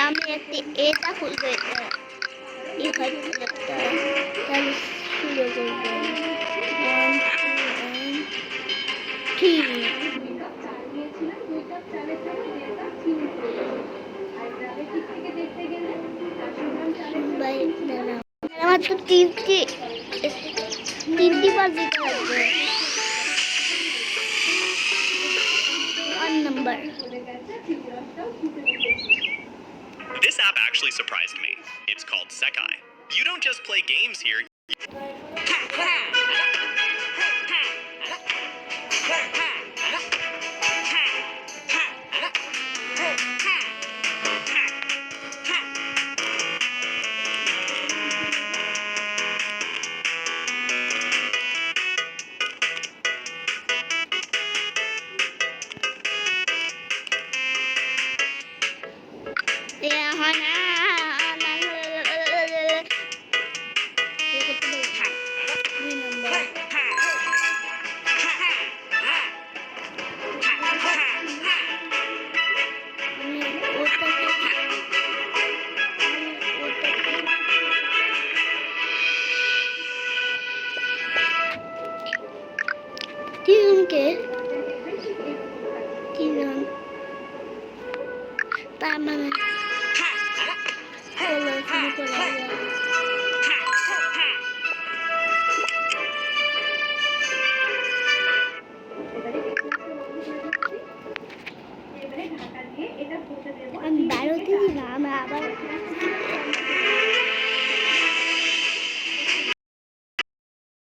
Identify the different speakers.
Speaker 1: আমি এটা খুলবো, এই হোয়াইট কালারটা, তাহলে শুরু করবো 1 2 3 বাই দাঁড়াও, আমার তো তিনটি বার দিতে লাগবে। 1 number.
Speaker 2: This app actually surprised me. It's called Sekai. You don't just play games here. Tiga, taman.